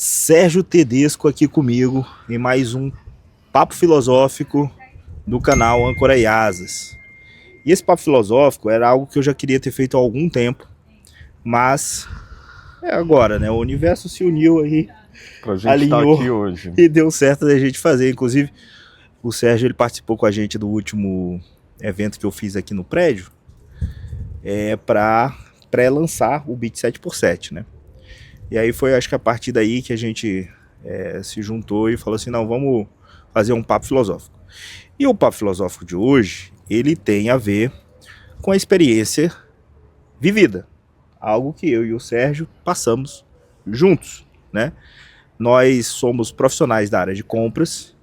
Sérgio Tedesco aqui comigo em mais um papo filosófico do canal Âncora e Asas. E esse papo filosófico era algo que eu já queria ter feito há algum tempo, mas é agora, né? O universo se uniu aí, Pra gente estar alinhou aqui hoje. e deu certo da gente fazer. Inclusive, o Sérgio ele participou com a gente do último evento que eu fiz aqui no prédio, para pré-lançar o Beat 7x7, né? E aí foi, acho que a partir daí que a gente se juntou e falou assim, não, vamos fazer um papo filosófico. E o papo filosófico de hoje, ele tem a ver com a experiência vivida. Algo que eu e o Sérgio passamos juntos, né? Nós somos profissionais da área de compras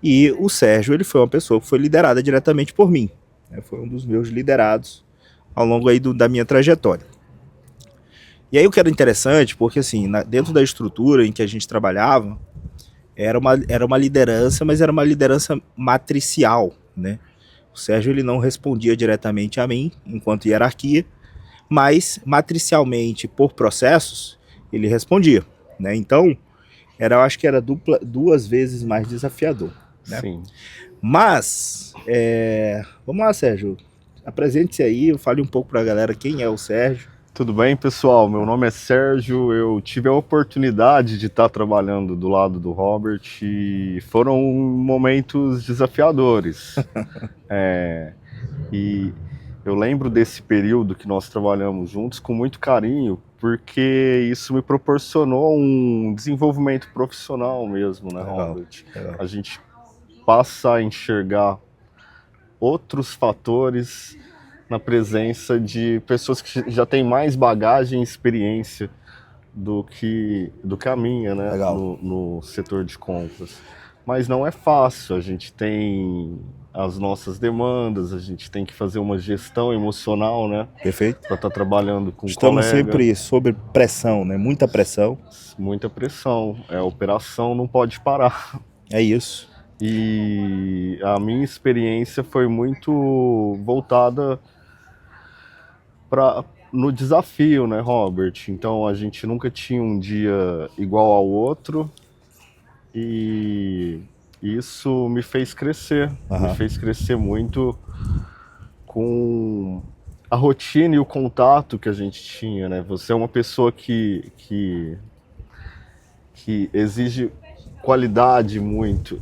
e o Sérgio, ele foi uma pessoa que foi liderada diretamente por mim, né? Foi um dos meus liderados ao longo aí da minha trajetória. E aí o que era interessante, porque assim, dentro da estrutura em que a gente trabalhava, era uma liderança, mas era uma liderança matricial, né? O Sérgio ele não respondia diretamente a mim, enquanto hierarquia, mas matricialmente, por processos, ele respondia, né? Então, eu acho que era duas vezes mais desafiador, né? Sim. Mas, vamos lá, Sérgio, apresente-se aí, fale um pouco para a galera quem é o Sérgio. Tudo bem, pessoal? Meu nome é Sérgio. Eu tive a oportunidade de estar trabalhando do lado do Robert e foram momentos desafiadores. E eu lembro desse período que nós trabalhamos juntos com muito carinho, porque isso me proporcionou um desenvolvimento profissional mesmo, né, Legal, Robert? legal. A gente passa a enxergar outros fatores na presença de pessoas que já têm mais bagagem e experiência do que a minha, né, Legal. no setor de compras. Mas não é fácil, a gente tem as nossas demandas, a gente tem que fazer uma gestão emocional, né, Perfeito. para estar trabalhando com um Estamos colega. sempre sob pressão, né? Muita pressão. Muita pressão, a operação não pode parar. É isso. E a minha experiência foi muito voltada no desafio, né, Robert? Então a gente nunca tinha um dia igual ao outro e isso me fez crescer, me fez crescer muito com a rotina e o contato que a gente tinha, né? Você é uma pessoa que exige qualidade muito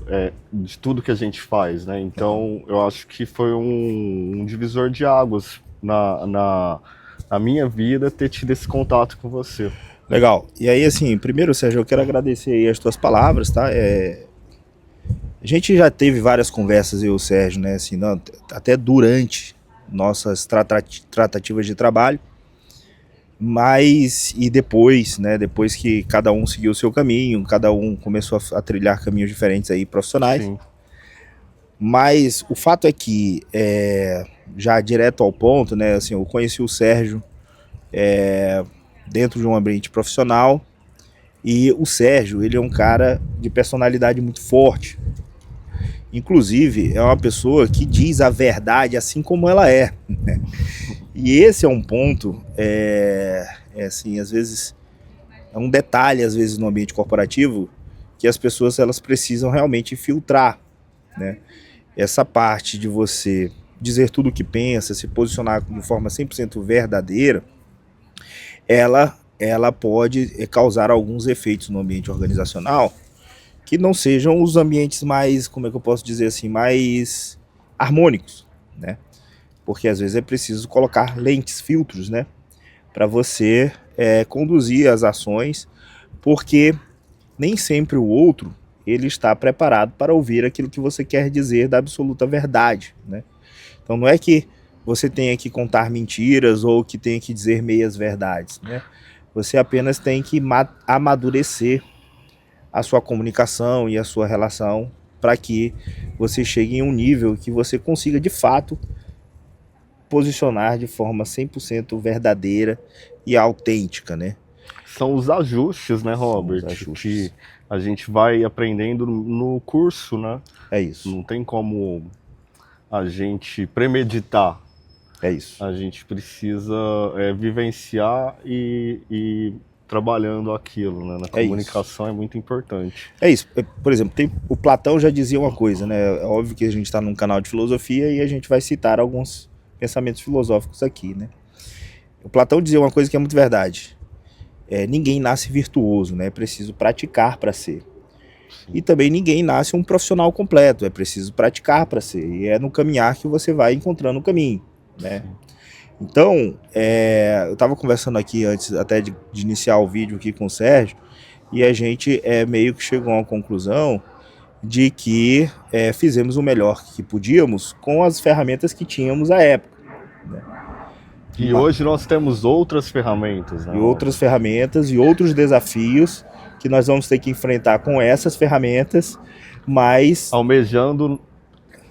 de tudo que a gente faz, né? Então eu acho que foi um divisor de águas na minha vida ter tido esse contato com você. Legal. E aí, assim, primeiro, Sérgio, eu quero agradecer aí as tuas palavras, tá? A gente já teve várias conversas, eu e o Sérgio, né? Assim, até durante nossas tratativas de trabalho. Mas, e depois, né? Depois que cada um seguiu o seu caminho, cada um começou a trilhar caminhos diferentes aí, profissionais. Sim. Mas o fato é que, já direto ao ponto, né? Assim, eu conheci o Sérgio dentro de um ambiente profissional. E o Sérgio, ele é um cara de personalidade muito forte. Inclusive, é uma pessoa que diz a verdade assim como ela é. E esse é um ponto, assim, às vezes, é um detalhe, às vezes, no ambiente corporativo, que as pessoas elas precisam realmente filtrar, né? Essa parte de você dizer tudo o que pensa, se posicionar de forma 100% verdadeira, ela pode causar alguns efeitos no ambiente organizacional que não sejam os ambientes mais, como é que eu posso dizer assim, mais harmônicos, né? Porque às vezes é preciso colocar lentes, filtros, né? Para você conduzir as ações, porque nem sempre o outro ele está preparado para ouvir aquilo que você quer dizer da absoluta verdade, né? Então não é que você tenha que contar mentiras ou que tenha que dizer meias verdades, né? Você apenas tem que amadurecer a sua comunicação e a sua relação para que você chegue em um nível que você consiga de fato posicionar de forma 100% verdadeira e autêntica, né? São os ajustes, né, Robert? São os ajustes. Que a gente vai aprendendo no curso, né? É isso. Não tem como a gente premeditar. É isso. A gente precisa vivenciar e trabalhando aquilo, né? Na comunicação é muito importante. É isso. Por exemplo, o Platão já dizia uma coisa, né? É óbvio que a gente está num canal de filosofia e a gente vai citar alguns pensamentos filosóficos aqui, né? O Platão dizia uma coisa que é muito verdade. Ninguém nasce virtuoso, né? É preciso praticar para ser. Sim. E também ninguém nasce um profissional completo, é preciso praticar para ser. E é no caminhar que você vai encontrando o caminho, né? Sim. Então, eu estava conversando aqui antes até de iniciar o vídeo aqui com o Sérgio, e a gente meio que chegou a uma conclusão de que fizemos o melhor que podíamos com as ferramentas que tínhamos à época, né? E hoje nós temos outras ferramentas, né? E outras ferramentas e outros desafios que nós vamos ter que enfrentar com essas ferramentas, mas almejando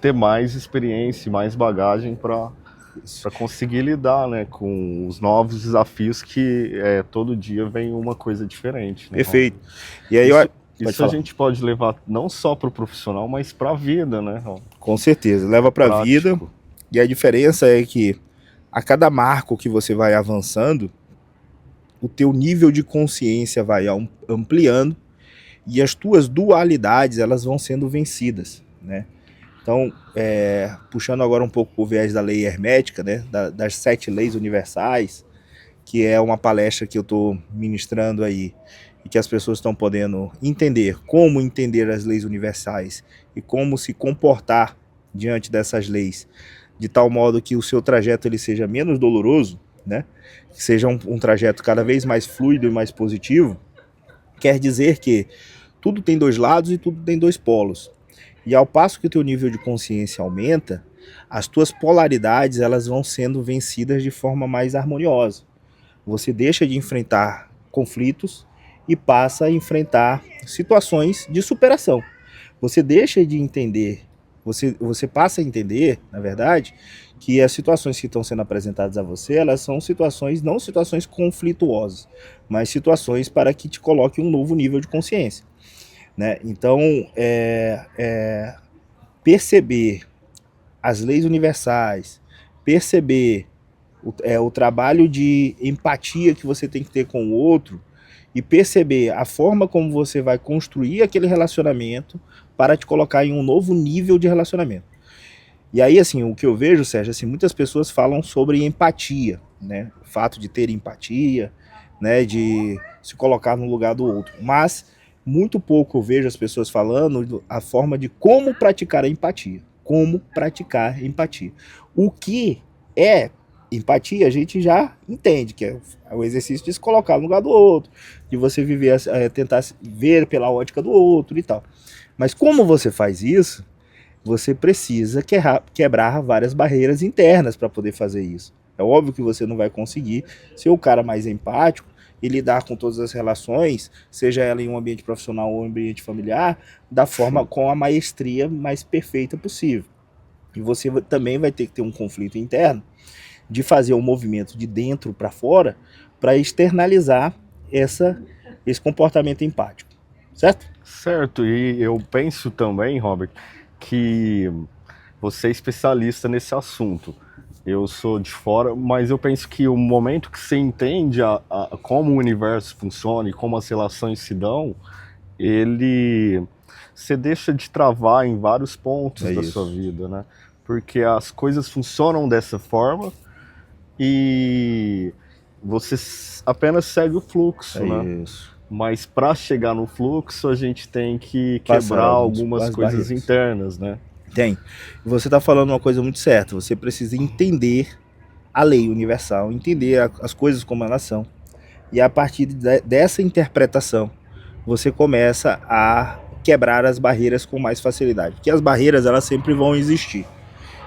ter mais experiência, mais bagagem para conseguir lidar, né, com os novos desafios que todo dia vem uma coisa diferente, né? Perfeito. E aí isso a gente pode levar não só para o profissional, mas para a vida, né? Com certeza, leva para a vida. E a diferença é que a cada marco que você vai avançando, o teu nível de consciência vai ampliando e as tuas dualidades elas vão sendo vencidas, né? Então, puxando agora um pouco o viés da lei hermética, né, das 7 leis universais, que é uma palestra que eu estou ministrando aí, e que as pessoas estão podendo entender como entender as leis universais e como se comportar diante dessas leis, de tal modo que o seu trajeto ele seja menos doloroso, né, que seja um trajeto cada vez mais fluido e mais positivo. Quer dizer que tudo tem 2 lados e tudo tem 2 polos. E ao passo que o teu nível de consciência aumenta, as tuas polaridades elas vão sendo vencidas de forma mais harmoniosa. Você deixa de enfrentar conflitos e passa a enfrentar situações de superação. Você deixa de entender, você passa a entender, na verdade, que as situações que estão sendo apresentadas a você, elas são situações, não situações conflituosas, mas situações para que te coloque um novo nível de consciência, né? Então, perceber as leis universais, perceber o trabalho de empatia que você tem que ter com o outro e perceber a forma como você vai construir aquele relacionamento para te colocar em um novo nível de relacionamento. E aí, assim, o que eu vejo, Sérgio, assim, muitas pessoas falam sobre empatia, né? O fato de ter empatia, né? De se colocar no lugar do outro. Mas muito pouco eu vejo as pessoas falando a forma de como praticar a empatia. Como praticar empatia. O que é empatia, a gente já entende, que é o exercício de se colocar no lugar do outro, de você viver, tentar ver pela ótica do outro e tal. Mas como você faz isso, você precisa quebrar várias barreiras internas para poder fazer isso. É óbvio que você não vai conseguir ser o cara mais empático e lidar com todas as relações, seja ela em um ambiente profissional ou um ambiente familiar, da forma com a maestria mais perfeita possível. E você também vai ter que ter um conflito interno de fazer um movimento de dentro para fora para externalizar esse comportamento empático, certo? Certo, e eu penso também, Robert, que você é especialista nesse assunto. Eu sou de fora, mas eu penso que o momento que você entende como o universo funciona e como as relações se dão, você deixa de travar em vários pontos da sua vida, né? Porque as coisas funcionam dessa forma e você apenas segue o fluxo, né? Isso. Mas para chegar no fluxo, a gente tem que quebrar algumas coisas internas, né? Tem. Você está falando uma coisa muito certa. Você precisa entender a lei universal, entender as coisas como elas são. E a partir dessa interpretação, você começa a quebrar as barreiras com mais facilidade. Porque as barreiras, elas sempre vão existir.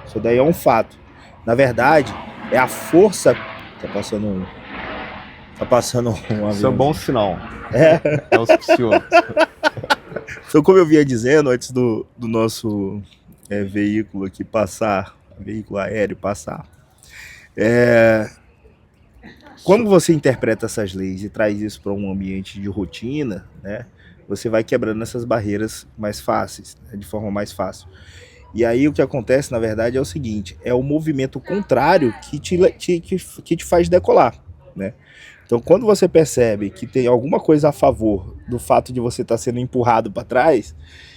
Isso daí é um fato. Na verdade, é a força... Tá passando um avião. Isso é um bom sinal. É auspicioso. Então, como eu vinha dizendo, antes do nosso veículo aqui passar, veículo aéreo passar, como você interpreta essas leis e traz isso para um ambiente de rotina, né, você vai quebrando essas barreiras mais fáceis, né, de forma mais fácil. E aí o que acontece, na verdade, é o seguinte, é o movimento contrário que te faz decolar, né? Então, quando você percebe que tem alguma coisa a favor do fato de você estar sendo empurrado para trás,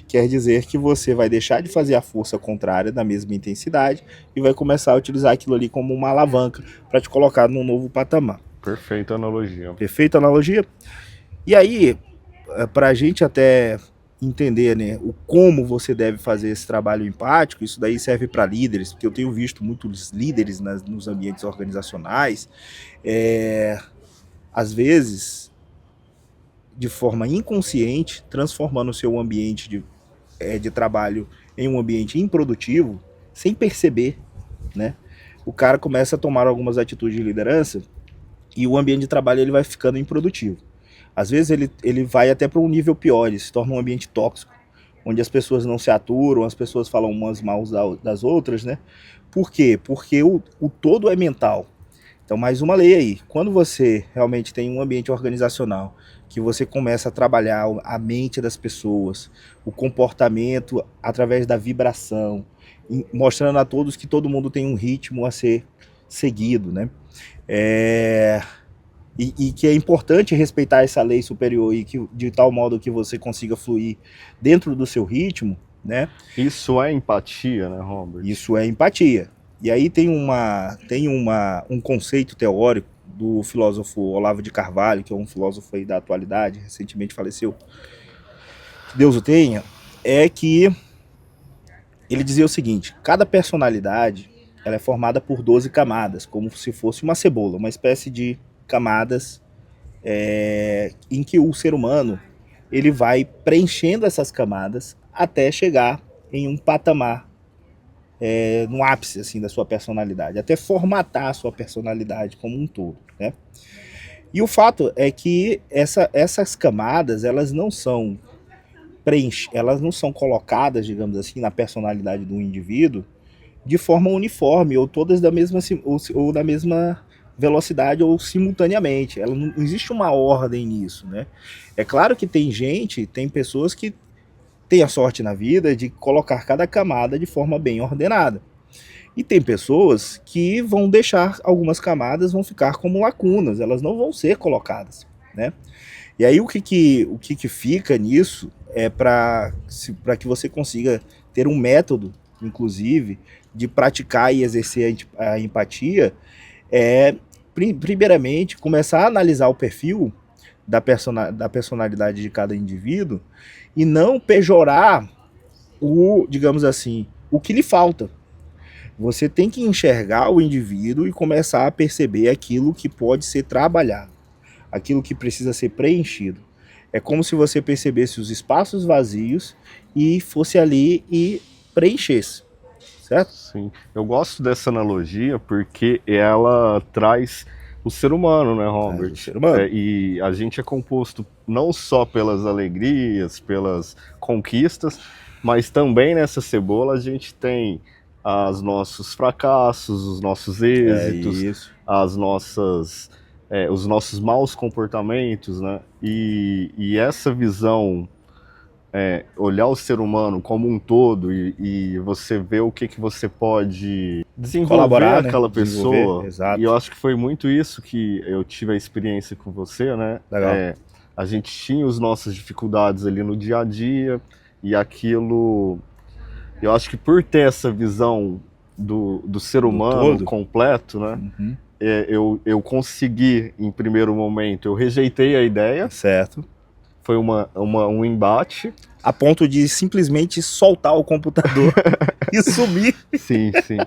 quer dizer que você vai deixar de fazer a força contrária na mesma intensidade e vai começar a utilizar aquilo ali como uma alavanca para te colocar num novo patamar. Perfeita analogia. Perfeita analogia? E aí, para a gente até entender, né, o como você deve fazer esse trabalho empático, isso daí serve para líderes, porque eu tenho visto muitos líderes nos ambientes organizacionais, às vezes, de forma inconsciente, transformando o seu ambiente de trabalho em um ambiente improdutivo, sem perceber, né? O cara começa a tomar algumas atitudes de liderança e o ambiente de trabalho ele vai ficando improdutivo. Às vezes ele vai até para um nível pior, ele se torna um ambiente tóxico, onde as pessoas não se aturam, as pessoas falam umas mal das outras, né? Por quê? Porque o todo é mental. Então, mais uma lei aí. Quando você realmente tem um ambiente organizacional, que você começa a trabalhar a mente das pessoas, o comportamento através da vibração, mostrando a todos que todo mundo tem um ritmo a ser seguido, né? E que é importante respeitar essa lei superior e que, de tal modo que você consiga fluir dentro do seu ritmo, né? Isso é empatia, né, Robert? Isso é empatia. E aí tem um conceito teórico do filósofo Olavo de Carvalho, que é um filósofo aí da atualidade, recentemente faleceu, que Deus o tenha, é que ele dizia o seguinte: cada personalidade ela é formada por 12 camadas, como se fosse uma cebola, uma espécie de camadas em que o ser humano ele vai preenchendo essas camadas até chegar em um patamar, no ápice assim, da sua personalidade, até formatar a sua personalidade como um todo, né? E o fato é que essas camadas elas não são elas não são colocadas, digamos assim, na personalidade do indivíduo de forma uniforme ou todas ou da mesma velocidade ou simultaneamente. Ela não existe uma ordem nisso, né? É claro que tem pessoas que têm a sorte na vida de colocar cada camada de forma bem ordenada. E tem pessoas que vão deixar algumas camadas, vão ficar como lacunas, elas não vão ser colocadas, né? E aí o que fica nisso é para que você consiga ter um método, inclusive, de praticar e exercer a empatia, primeiramente, começar a analisar o perfil da personalidade de cada indivíduo e não pejorar digamos assim, o que lhe falta. Você tem que enxergar o indivíduo e começar a perceber aquilo que pode ser trabalhado, aquilo que precisa ser preenchido. É como se você percebesse os espaços vazios e fosse ali e preenchesse, certo? Sim, eu gosto dessa analogia porque ela traz o ser humano, né, Robert? O ser humano. E a gente é composto não só pelas alegrias, pelas conquistas, mas também nessa cebola a gente tem os nossos fracassos, os nossos êxitos, os nossos maus comportamentos, né? E essa visão, olhar o ser humano como um todo e você ver o que você pode desenvolver aquela pessoa. Exato. E eu acho que foi muito isso que eu tive a experiência com você, né? Legal. A gente tinha as nossas dificuldades ali no dia a dia e aquilo... Eu acho que por ter essa visão do ser humano completo, né? Uhum. Eu consegui, em primeiro momento, eu rejeitei a ideia. Certo. Foi um embate. A ponto de simplesmente soltar o computador e sumir. Sim, sim.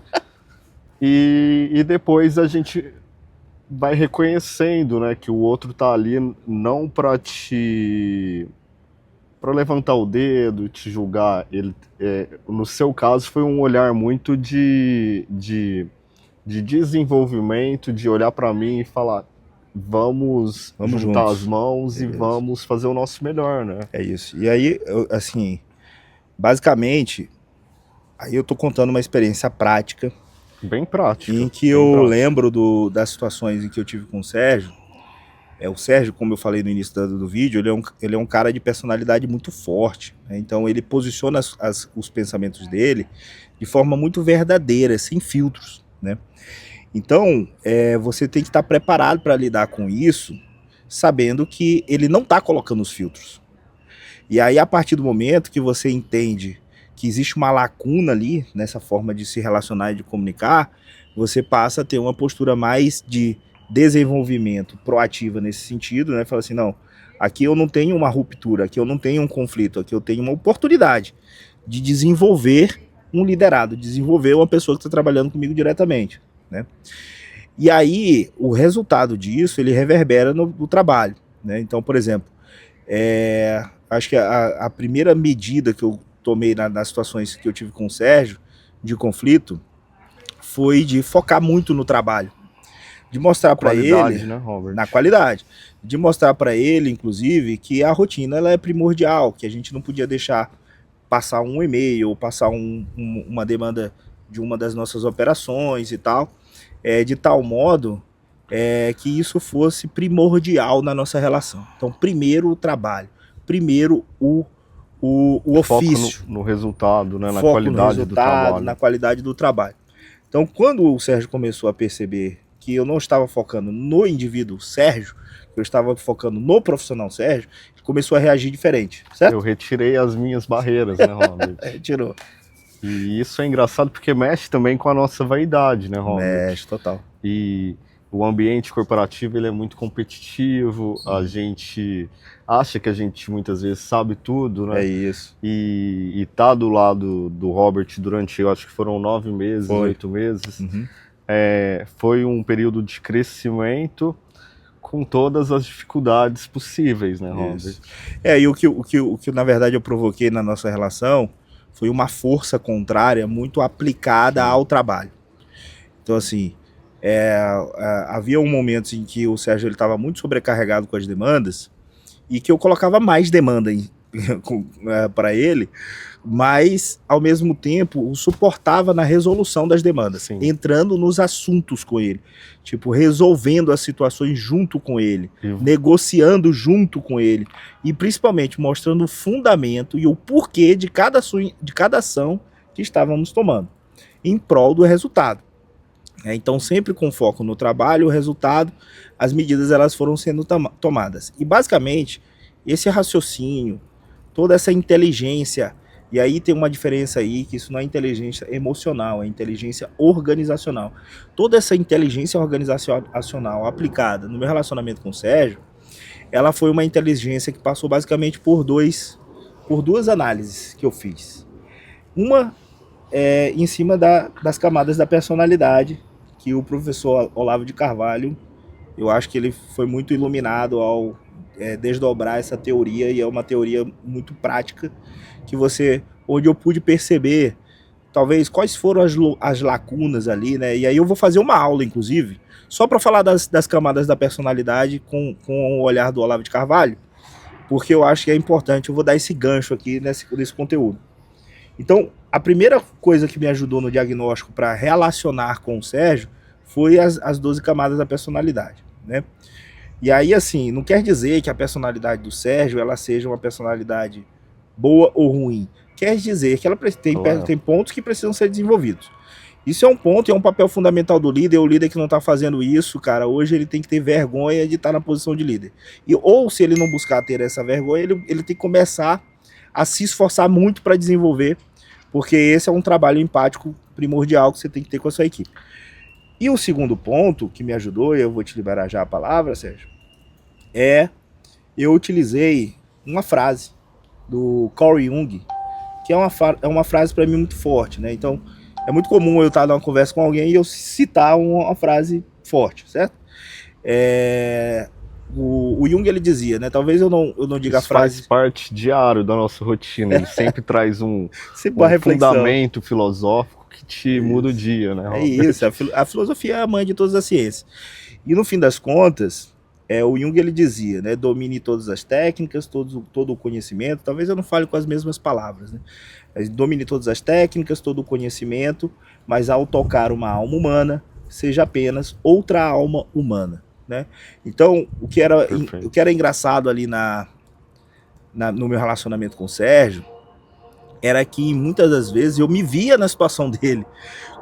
E depois a gente vai reconhecendo, né, que o outro tá ali não para levantar o dedo, te julgar. No seu caso foi um olhar muito de desenvolvimento, de olhar para mim e falar: vamos juntar juntos as mãos e vamos fazer o nosso melhor, né? É isso. E aí, assim, basicamente, aí eu tô contando uma experiência prática. Bem prática. Em que eu lembro das situações em que eu tive com o Sérgio. O Sérgio, como eu falei no início do vídeo, ele é um cara de personalidade muito forte, né? Então ele posiciona os pensamentos dele de forma muito verdadeira, sem filtros, né? Então, você tem que estar preparado para lidar com isso, sabendo que ele não está colocando os filtros. E aí, a partir do momento que você entende que existe uma lacuna ali nessa forma de se relacionar e de comunicar, você passa a ter uma postura mais de desenvolvimento proativa nesse sentido, né? Fala assim, não, aqui eu não tenho uma ruptura, aqui eu não tenho um conflito, aqui eu tenho uma oportunidade de desenvolver um liderado, desenvolver uma pessoa que está trabalhando comigo diretamente, né? E aí, o resultado disso, ele reverbera no trabalho, né? Então, por exemplo, acho que a primeira medida que eu tomei nas situações que eu tive com o Sérgio, de conflito, foi de focar muito no trabalho. De mostrar para ele, né, Robert? na qualidade, de mostrar para ele, inclusive, que a rotina ela é primordial, que a gente não podia deixar passar um e-mail ou passar uma demanda de uma das nossas operações e tal, de tal modo que isso fosse primordial na nossa relação. Então, primeiro o trabalho, primeiro o ofício. Foco no resultado, né, na Foco qualidade no do resultado, trabalho. na qualidade do trabalho. Então, quando o Sérgio começou a perceber que eu não estava focando no indivíduo Sérgio, eu estava focando no profissional Sérgio, ele começou a reagir diferente, certo? Eu retirei as minhas barreiras, né, Robert? Retirou. E isso é engraçado porque mexe também com a nossa vaidade, né, Robert? Mexe, total. E o ambiente corporativo ele é muito competitivo, a gente acha que a gente muitas vezes sabe tudo, né? É isso. E tá do lado do Robert durante, eu acho que foram 9 meses, Foi. 8 meses. Uhum. Foi um período de crescimento com todas as dificuldades possíveis, né, Robert? Isso. E o que na verdade eu provoquei na nossa relação foi uma força contrária muito aplicada ao trabalho. Então, assim, havia um momento em que o Sérgio estava muito sobrecarregado com as demandas e que eu colocava mais demanda para ele, mas ao mesmo tempo o suportava na resolução das demandas. Sim. Entrando nos assuntos com ele, tipo, resolvendo as situações junto com ele, negociando junto com ele e principalmente mostrando o fundamento e o porquê de cada ação que estávamos tomando em prol do resultado. Então, sempre com foco no trabalho, o resultado, as medidas elas foram sendo tomadas. E basicamente, esse raciocínio, toda essa inteligência, e aí tem uma diferença aí, que isso não é inteligência emocional, é inteligência organizacional. Toda essa inteligência organizacional aplicada no meu relacionamento com o Sérgio, ela foi uma inteligência que passou basicamente por duas análises que eu fiz. Uma em cima das camadas da personalidade, que o professor Olavo de Carvalho, eu acho que ele foi muito iluminado ao desdobrar essa teoria, e é uma teoria muito prática, onde eu pude perceber, talvez, quais foram as lacunas ali, né? E aí eu vou fazer uma aula, inclusive, só para falar das camadas da personalidade com o olhar do Olavo de Carvalho, porque eu acho que é importante, eu vou dar esse gancho aqui nesse conteúdo. Então, a primeira coisa que me ajudou no diagnóstico para relacionar com o Sérgio foi as 12 camadas da personalidade, né? E aí, assim, não quer dizer que a personalidade do Sérgio ela seja uma personalidade boa ou ruim. Quer dizer que ela tem pontos que precisam ser desenvolvidos. Isso é um ponto e é um papel fundamental do líder. O líder que não está fazendo isso, cara, hoje ele tem que ter vergonha de estar na posição de líder. Ou se ele não buscar ter essa vergonha, ele tem que começar a se esforçar muito para desenvolver, porque esse é um trabalho empático primordial que você tem que ter com a sua equipe. E o segundo ponto que me ajudou, e eu vou te liberar já a palavra, Sérgio, eu utilizei uma frase do Carl Jung, que é uma frase para mim muito forte, né? Então, é muito comum eu estar numa conversa com alguém e eu citar uma frase forte, certo? O Jung, ele dizia, né? Talvez eu não diga a frase... Faz parte diário da nossa rotina. Ele sempre traz um reflexão, fundamento filosófico que te muda o dia, né, Robert? É isso, a filosofia é a mãe de todas as ciências. E no fim das contas, o Jung, ele dizia, né? Domine todas as técnicas, todo o conhecimento. Talvez eu não fale com as mesmas palavras, né? Domine todas as técnicas, todo o conhecimento, mas ao tocar uma alma humana, seja apenas outra alma humana. Né? Então, o que era engraçado ali no meu relacionamento com o Sérgio era que muitas das vezes eu me via na situação dele,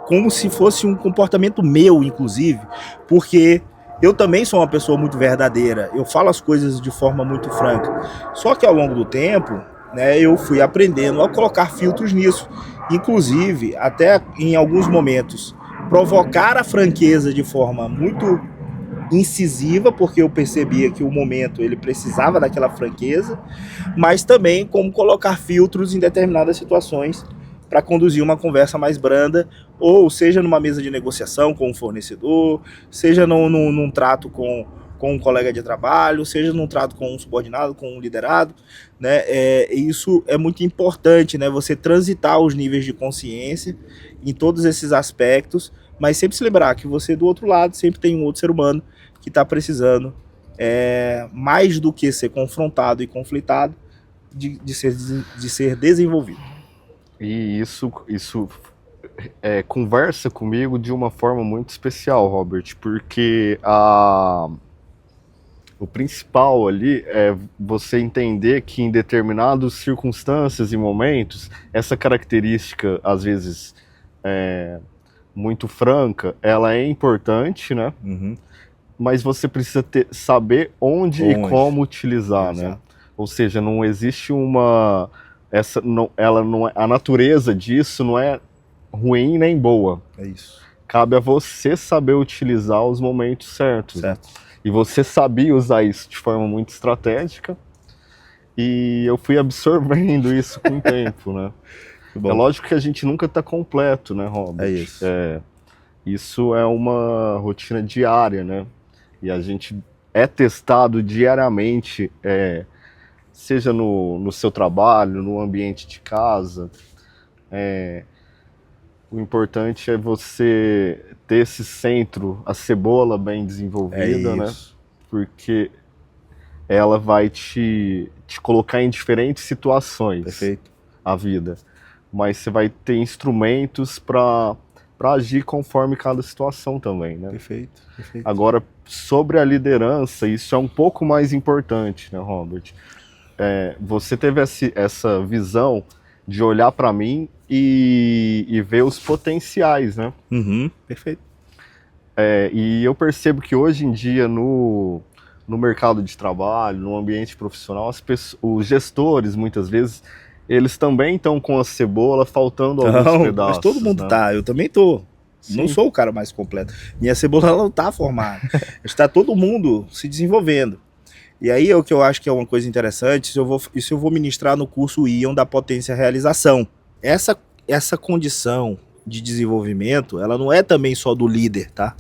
como se fosse um comportamento meu, inclusive, porque eu também sou uma pessoa muito verdadeira, eu falo as coisas de forma muito franca. Só que ao longo do tempo, né, eu fui aprendendo a colocar filtros nisso, inclusive até em alguns momentos provocar a franqueza de forma muito incisiva, porque eu percebia que o momento ele precisava daquela franqueza, mas também como colocar filtros em determinadas situações para conduzir uma conversa mais branda, ou seja numa mesa de negociação com um fornecedor, seja num trato com um colega de trabalho, seja num trato com um subordinado, com um liderado, né? Isso é muito importante, né? Você transitar os níveis de consciência em todos esses aspectos, mas sempre se lembrar que você do outro lado sempre tem um outro ser humano que está precisando, mais do que ser confrontado e conflitado, de ser desenvolvido. E isso conversa comigo de uma forma muito especial, Robert, porque o principal ali é você entender que em determinadas circunstâncias e momentos, essa característica, às vezes, muito franca, ela é importante, né? Uhum. Mas você precisa saber onde e como utilizar, né? Ou seja, não existe a natureza disso não é ruim nem boa. É isso. Cabe a você saber utilizar os momentos certos. Certo. E você sabia usar isso de forma muito estratégica. E eu fui absorvendo isso com o tempo, né? É lógico que a gente nunca está completo, né, Robert? É isso. Isso é uma rotina diária, né? E a gente é testado diariamente, seja no seu trabalho, no ambiente de casa. O importante é você ter esse centro, a cebola bem desenvolvida, né? Porque ela vai te colocar em diferentes situações. Perfeito. A vida. Mas você vai ter instrumentos para agir conforme cada situação também, né? Perfeito. Agora, sobre a liderança, isso é um pouco mais importante, né, Robert? Você teve essa visão de olhar para mim e ver os potenciais, né? Uhum. Perfeito. E eu percebo que hoje em dia no mercado de trabalho, no ambiente profissional, os gestores, muitas vezes, eles também estão com a cebola faltando alguns pedaços. Mas todo mundo, né? Eu também tô. Sim. Não sou o cara mais completo. Minha cebola não tá formada. Está todo mundo se desenvolvendo. E aí é o que eu acho que é uma coisa interessante, isso eu vou ministrar no curso Ion da Potência Realização. Essa condição de desenvolvimento, ela não é também só do líder, tá?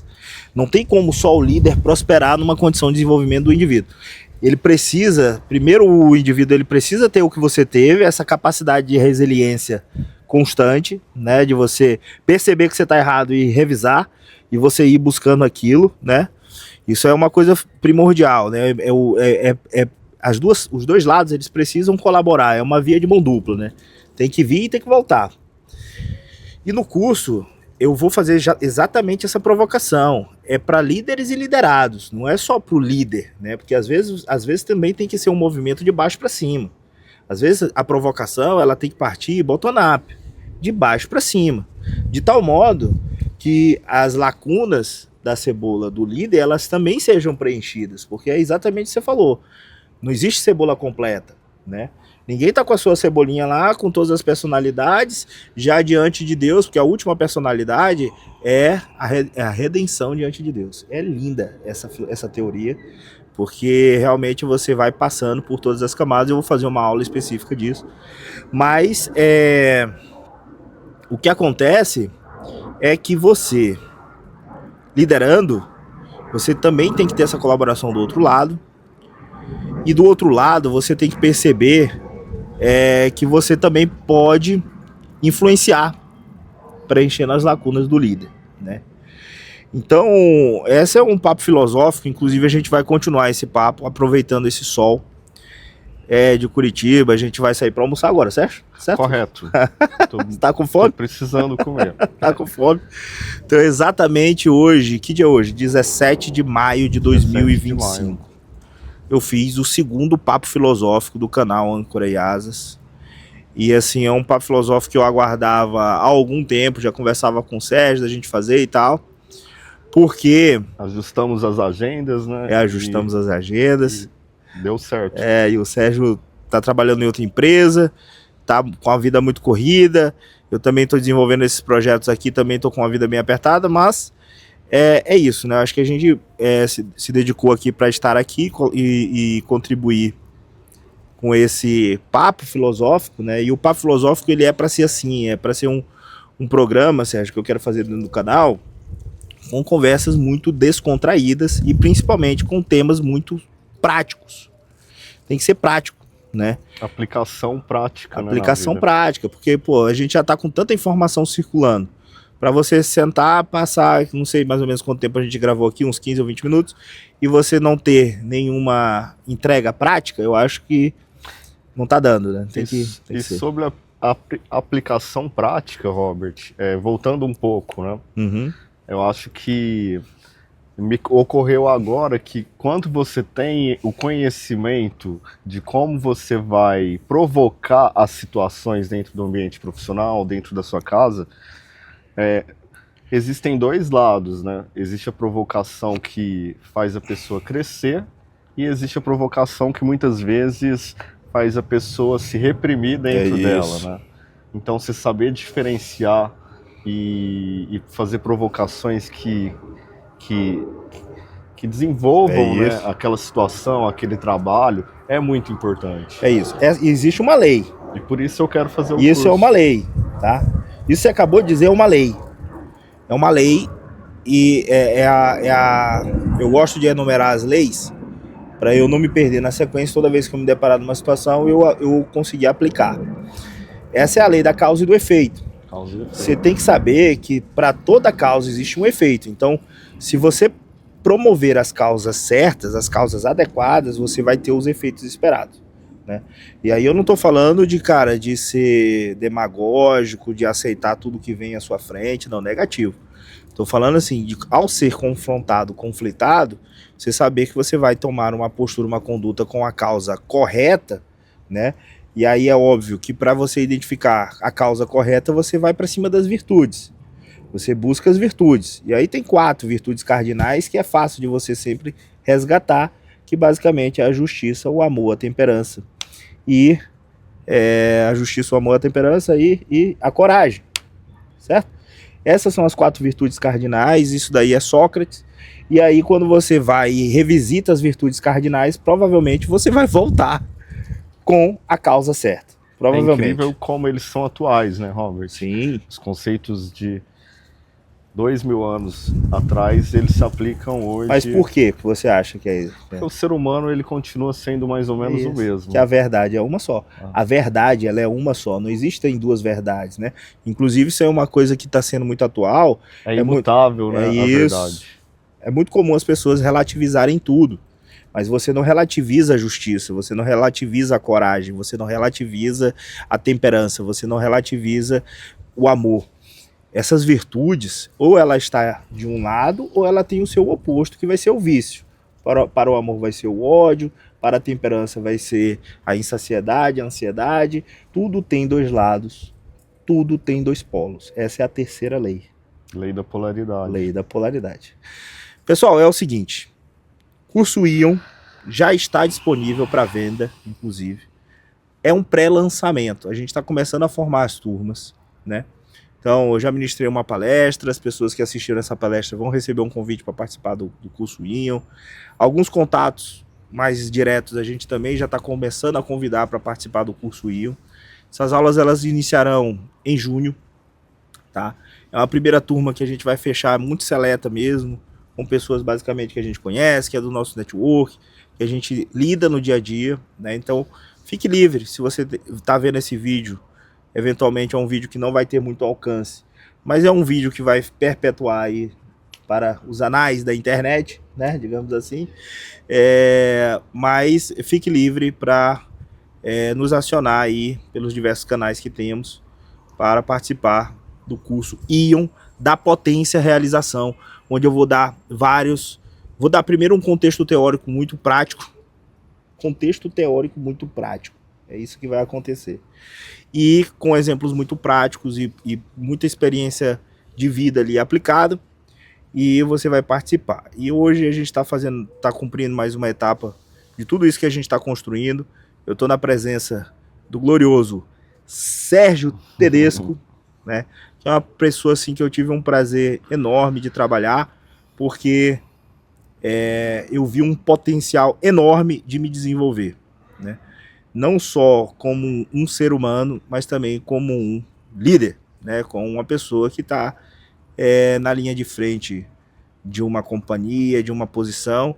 Não tem como só o líder prosperar numa condição de desenvolvimento do indivíduo. Ele precisa, primeiro o indivíduo ele precisa ter o que você teve, essa capacidade de resiliência constante, né? De você perceber que você está errado e revisar, e você ir buscando aquilo, né? Isso é uma coisa primordial, né? Os dois lados eles precisam colaborar, é uma via de mão dupla, né? Tem que vir e tem que voltar. E no curso eu vou fazer exatamente essa provocação. É para líderes e liderados, não é só para o líder, né? Porque às vezes também tem que ser um movimento de baixo para cima. Às vezes a provocação ela tem que partir bottom-up, de baixo para cima, de tal modo que as lacunas da cebola do líder, elas também sejam preenchidas, porque é exatamente o que você falou. Não existe cebola completa, né? Ninguém tá com a sua cebolinha lá, com todas as personalidades, já diante de Deus, porque a última personalidade é a redenção diante de Deus. É linda essa teoria, porque realmente você vai passando por todas as camadas. Eu vou fazer uma aula específica disso. Mas o que acontece é que você, liderando, você também tem que ter essa colaboração do outro lado. E do outro lado, você tem que perceber que você também pode influenciar, preenchendo as lacunas do líder, né? Então, esse é um papo filosófico. Inclusive, a gente vai continuar esse papo aproveitando esse sol de Curitiba. A gente vai sair para almoçar agora, certo? Correto. Você tá com fome? Tô precisando comer. Tá com fome? Então, exatamente hoje, que dia é hoje? 17 de maio de 2025. Eu fiz o segundo papo filosófico do canal Âncora e Asas. E assim, é um papo filosófico que eu aguardava há algum tempo, já conversava com o Sérgio da gente fazer e tal. Porque Ajustamos as agendas, né? ajustamos as agendas. Deu certo. E o Sérgio tá trabalhando em outra empresa, tá com a vida muito corrida. Eu também estou desenvolvendo esses projetos aqui, também estou com a vida bem apertada, mas é isso, né? Acho que a gente se dedicou aqui para estar aqui e contribuir com esse papo filosófico, né? E o papo filosófico, ele é para ser assim, é para ser um programa, Sérgio, que eu quero fazer dentro do canal, com conversas muito descontraídas e principalmente com temas muito práticos. Tem que ser prático, né? Aplicação prática, né? Aplicação prática, porque, pô, a gente já tá com tanta informação circulando. Para você sentar, passar, não sei mais ou menos quanto tempo a gente gravou aqui, uns 15 ou 20 minutos, e você não ter nenhuma entrega prática, eu acho que não tá dando, né? Tem que ser. Sobre a aplicação prática, Robert, voltando um pouco, né? Uhum. Eu acho que me ocorreu agora que quando você tem o conhecimento de como você vai provocar as situações dentro do ambiente profissional, dentro da sua casa, existem dois lados, né? Existe a provocação que faz a pessoa crescer e existe a provocação que muitas vezes faz a pessoa se reprimir dentro dela, né? Então, você saber diferenciar e fazer provocações que desenvolvam, né, aquela situação, aquele trabalho, é muito importante. É isso. Existe uma lei. E por isso eu quero fazer o curso. Isso é uma lei, tá? Isso você acabou de dizer, é uma lei. É uma lei e eu gosto de enumerar as leis para eu não me perder na sequência. Toda vez que eu me deparar numa situação, eu conseguir aplicar. Essa é a lei da causa e do efeito. Você tem que saber que para toda causa existe um efeito. Então, se você promover as causas certas, as causas adequadas, você vai ter os efeitos esperados, né? E aí eu não tô falando de ser demagógico, de aceitar tudo que vem à sua frente, não, negativo. Tô falando assim, ao ser confrontado, conflitado, você saber que você vai tomar uma postura, uma conduta com a causa correta, né? E aí é óbvio que para você identificar a causa correta, você vai para cima das virtudes. Você busca as virtudes. E aí tem 4 virtudes cardinais que é fácil de você sempre resgatar, que basicamente é a justiça, o amor, a temperança. E a justiça, o amor, a temperança e a coragem. Certo? Essas são as 4 virtudes cardinais, isso daí é Sócrates. E aí quando você vai e revisita as virtudes cardinais, provavelmente você vai voltar com a causa certa. Provavelmente. É incrível como eles são atuais, né, Robert? Sim. Os conceitos de 2000 anos atrás, eles se aplicam hoje. Mas por que você acha que é isso? Porque o ser humano, ele continua sendo mais ou menos o mesmo. Que a verdade é uma só. A verdade, ela é uma só. Não existem 2 verdades, né? Inclusive, isso é uma coisa que está sendo muito atual. É imutável, né? A verdade. É muito comum as pessoas relativizarem tudo. Mas você não relativiza a justiça, você não relativiza a coragem, você não relativiza a temperança, você não relativiza o amor. Essas virtudes, ou ela está de um lado, ou ela tem o seu oposto, que vai ser o vício. Para o amor vai ser o ódio, para a temperança vai ser a insaciedade, a ansiedade. Tudo tem 2 lados, tudo tem 2 polos. Essa é a terceira lei. Lei da polaridade. Lei da polaridade. Pessoal, é o seguinte, curso Ion já está disponível para venda, inclusive. É um pré-lançamento, a gente está começando a formar as turmas, né? Então, eu já ministrei uma palestra, as pessoas que assistiram essa palestra vão receber um convite para participar do curso Ion. Alguns contatos mais diretos a gente também já está começando a convidar para participar do curso Ion. Essas aulas elas iniciarão em junho, tá? É uma primeira turma que a gente vai fechar muito seleta mesmo, com pessoas basicamente que a gente conhece, que é do nosso network, que a gente lida no dia a dia, né? Então, fique livre. Se você está vendo esse vídeo, eventualmente é um vídeo que não vai ter muito alcance, mas é um vídeo que vai perpetuar aí para os anais da internet, né? Digamos assim. Mas fique livre para nos acionar aí pelos diversos canais que temos para participar do curso Ion da Potência Realização, onde eu vou dar primeiro um contexto teórico muito prático, É isso que vai acontecer. E com exemplos muito práticos e muita experiência de vida ali aplicada, e você vai participar. E hoje a gente está cumprindo mais uma etapa de tudo isso que a gente está construindo. Eu estou na presença do glorioso Sérgio Tedesco, né? Que é uma pessoa assim que eu tive um prazer enorme de trabalhar, porque eu vi um potencial enorme de me desenvolver, né? Não só como um ser humano, mas também como um líder, né? Como uma pessoa que está na linha de frente de uma companhia, de uma posição,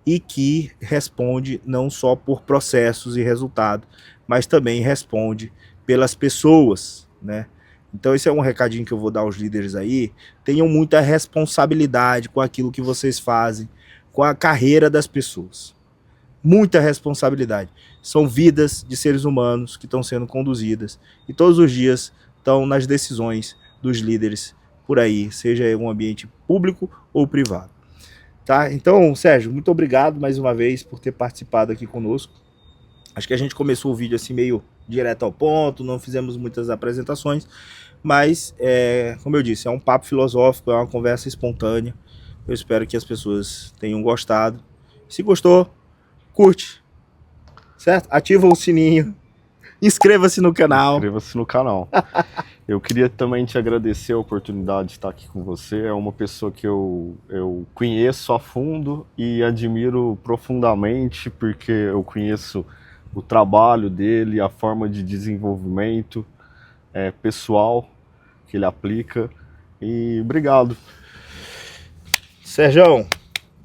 e que responde não só por processos e resultados, mas também responde pelas pessoas, né? Então esse é um recadinho que eu vou dar aos líderes aí. Tenham muita responsabilidade com aquilo que vocês fazem, com a carreira das pessoas. Muita responsabilidade. São vidas de seres humanos que estão sendo conduzidas e todos os dias estão nas decisões dos líderes por aí, seja em um ambiente público ou privado. Tá? Então, Sérgio, muito obrigado mais uma vez por ter participado aqui conosco. Acho que a gente começou o vídeo assim meio direto ao ponto, não fizemos muitas apresentações, mas, como eu disse, é um papo filosófico, é uma conversa espontânea. Eu espero que as pessoas tenham gostado. Se gostou, curte, certo? Ativa o sininho, inscreva-se no canal. Inscreva-se no canal. Eu queria também te agradecer a oportunidade de estar aqui com você. É uma pessoa que eu conheço a fundo e admiro profundamente, porque eu conheço o trabalho dele, a forma de desenvolvimento pessoal que ele aplica. E obrigado. Sérgio,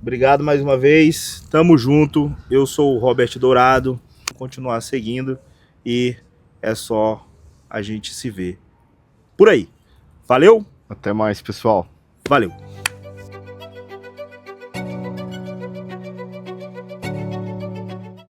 obrigado mais uma vez. Tamo junto. Eu sou o Robert Dourado. Vou continuar seguindo e é só a gente se ver por aí. Valeu? Até mais, pessoal. Valeu.